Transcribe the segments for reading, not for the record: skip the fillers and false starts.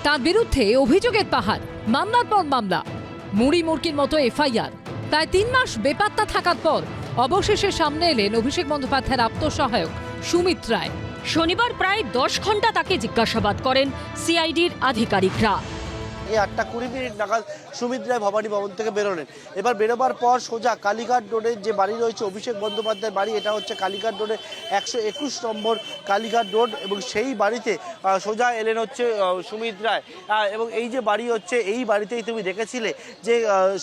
তার বিরুদ্ধে অভিযোগের পাহাড়, মামলার পর মামলা, মুড়ি মুরকির মতো এফআইআর। প্রায় 3 মাস বেপাত্তা থাকার পর অবশেষে সামনে এলেন অভিষেক বন্দ্যোপাধ্যায়ের আত্মসহায়ক সুমিত রায়। শনিবার প্রায় 10 ঘন্টা তাকে জিজ্ঞাসাবাদ করেন সিআইডির আধিকারিকরা। 8:20 নাগাদ সুমিত রায় ভবানী ভবন থেকে বেরোলেন। এবার বেরোবার পর সোজা কালীঘাট রোডের যে বাড়ি রয়েছে অভিষেক বন্দ্যোপাধ্যায়ের বাড়ি, এটা হচ্ছে কালীঘাট রোডের 121 নম্বর কালীঘাট রোড, এবং সেই বাড়িতে সোজা এলেন হচ্ছে সুমিত রায়। এবং এই যে বাড়ি হচ্ছে, এই বাড়িতেই তুমি দেখেছিলে যে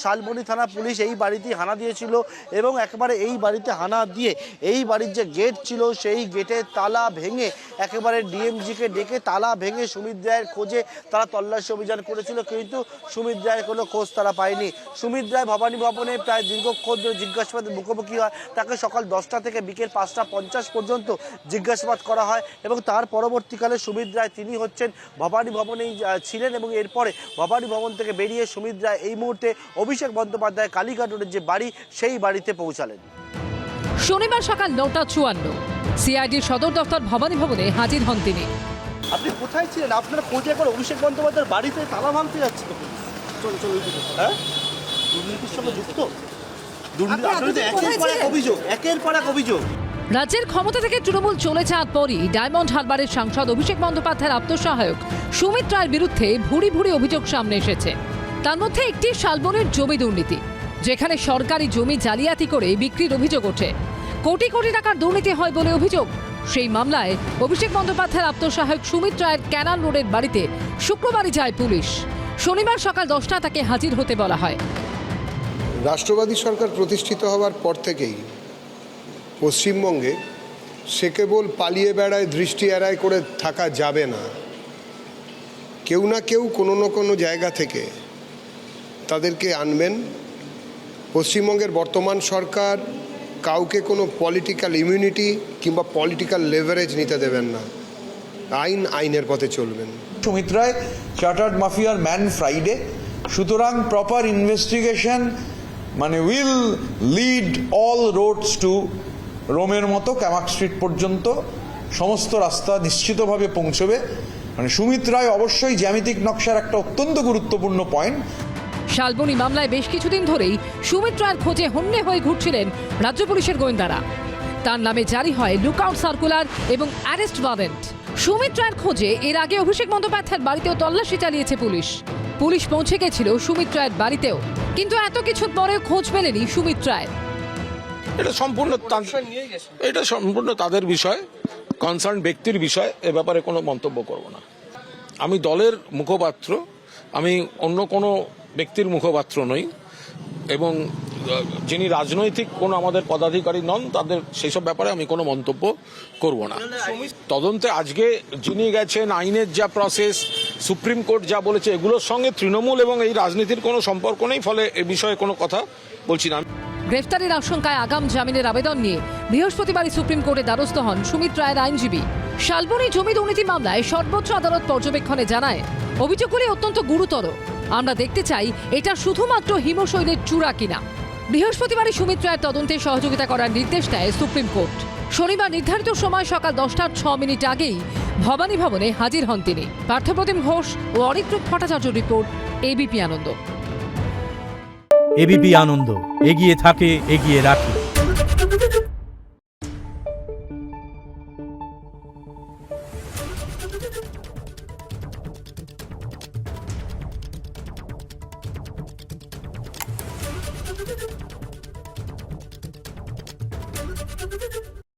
শালবনী থানা পুলিশ এই বাড়িতেই হানা দিয়েছিল, এবং একেবারে এই বাড়িতে হানা দিয়ে এই বাড়ির যে গেট ছিল সেই গেটের তালা ভেঙে একেবারে ডিএমজিকে ডেকে তালা ভেঙে সুমিত রায়ের খোঁজে তারা তল্লাশি অভিযান করেছিল, কিন্তু সুমিত রায়ের কোনো খোঁজ তারা পায়নি। সুমিত রায় ভবানী ভবনে প্রায় দীর্ঘক্ষণ ধরে জিজ্ঞাসাবাদের মুখোমুখি হয়। তাকে সকাল 10টা থেকে বিকেল 5টা 50 পর্যন্ত জিজ্ঞাসাবাদ করা হয়, এবং তার পরবর্তীকালে সুমিত রায় তিনি হচ্ছেন ভবানী ভবনেই ছিলেন, এবং এরপরে ভবানী ভবন থেকে বেরিয়ে সুমিত রায় এই মুহূর্তে অভিষেক বন্দ্যোপাধ্যায় কালীঘাট রোডের যে বাড়ি সেই বাড়িতে পৌঁছালেন। শনিবার সকাল 9:54 সিআইডির সদর দফতর ভবানী ভবনে হাজির হন তিনি। আপনি কোথায় ছিলেন? আপনারা খোঁজে একবার অভিষেক বন্দ্যোপাধ্যায়ের বাড়িতে তালা ভাঙতে যাচ্ছে তো পুলিশ। হ্যাঁ, দুর্নীতির সঙ্গে যুক্ত। একের পর এক অভিযোগ। রাজ্যের ক্ষমতা থেকে তৃণমূল চলে যাওয়ার পরই ডায়মন্ড হারবারের সাংসদ অভিষেক বন্দ্যোপাধ্যায়ের আত্মসহায়ক সুমিত রায়ের বিরুদ্ধে ভুরি ভুরি অভিযোগ সামনে এসেছে। তার মধ্যে একটি শালবনের জমি দুর্নীতি, যেখানে সরকারি জমি জালিয়াতি করে বিক্রির অভিযোগ ওঠে। কোটি কোটি টাকার দুর্নীতি হয় বলে অভিযোগ। সেই মামলায় অভিষেক বন্দ্যোপাধ্যায়ের আত্মসহায়ক সুমিত রায়ের ক্যানাল রোডের বাড়িতে শুক্রবারই যায় পুলিশ। শনিবার সকাল 10টা তাকে হাজির হতে বলা হয়। রাষ্ট্রবাদী সরকার প্রতিষ্ঠিত হওয়ার পর থেকেই পশ্চিমবঙ্গে সে কেবল পালিয়ে বেড়ায়, দৃষ্টি এড়ায় করে থাকা যাবে না। কেউ না কেউ কোনো না কোনো জায়গা থেকে তাদেরকে আনবেন। পশ্চিমবঙ্গের বর্তমান সরকার কাউকে কোনো পলিটিক্যাল ইমিউনিটি কিংবা পলিটিক্যাল লেভারেজ নিতে দেবেন না। আইনের পথে চলবেন। সুমিত রায় চার্টার্ড মাফিয়ার ম্যান ফ্রাইডে, সুতরাং প্রপার ইনভেস্টিগেশন মানে will lead all roads to রোমের মতো ক্যামাক স্ট্রিট পর্যন্ত সমস্ত রাস্তা নিশ্চিতভাবে পৌঁছবে। মানে সুমিত রায় অবশ্যই জ্যামিতিক নকশার একটা অত্যন্ত গুরুত্বপূর্ণ পয়েন্ট। শালবনী মামলায় বেশ কিছুদিন ধরেই সুমিত রায়ের খোঁজে হন্যে হয়ে ঘুরছিলেন রাজ্য পুলিশের গোয়েন্দারা। তার নামে জারি হয় লুকআউট সার্কুলার এবং অ্যারেস্ট ওয়ারেন্ট। সুমিত রায়ের খোঁজে এর আগে অভিষেক বন্দ্যোপাধ্যায়ের বাড়িতেও তল্লাশি চালিয়েছে পুলিশ। পুলিশ পৌঁছে গেছিল সুমিত রায়ের বাড়িতেও, কিন্তু এত কিছুর পরেও খোঁজ মেলেনি সুমিত রায়। এটা সম্পূর্ণ তাদের বিষয়, কনসার্ন ব্যক্তির বিষয়। এ ব্যাপারে কোনো মন্তব্য করব না। আমি দলের মুখপাত্র, আমি অন্য কোনো ব্যক্তির মুখপাত্র নই, এবং যিনি রাজনৈতিক কোনো আমাদের পদাধিকারী নন তাদের সেই সব ব্যাপারে আমি কোনো মন্তব্য করব না। তদন্তে আজকে যিনি গেছেন, আইনের যা প্রসেস, সুপ্রিম কোর্ট যা বলেছে, এগুলোর সঙ্গে তৃণমূল এবং এই রাজনীতির কোনো সম্পর্ক নেই, ফলে এ বিষয়ে কোনো কথা বলছি না। গ্রেফতারের আশঙ্কায় আগাম জামিনের আবেদন নিয়ে বৃহস্পতিবারই সুপ্রিম কোর্টে দ্বারস্থ হন সুমিত রায়ের আইনজীবী। শালবনী জমি দুর্নীতি মামলায় সর্বোচ্চ আদালত পর্যবেক্ষণে জানায় অভিযোগগুলি অত্যন্ত গুরুতর। আমরা দেখতে চাই এটা শুধুমাত্র হিমশৈলের চূড়া কিনা। বৃহস্পতিবারই সুমিত রায়ের তদন্তে সহযোগিতা করার নির্দেশ দেয় সুপ্রিম কোর্ট। শনিবার নির্ধারিত সময় সকাল 10:06 আগেই ভবানী ভবনে হাজির হন তিনি। পার্থপ্রতিম ঘোষ ও অরিত্র ভট্টাচার্য রিপোর্ট, এবিপি আনন্দ। এবিপি আনন্দ এগিয়ে থাকে, এগিয়ে রাখে।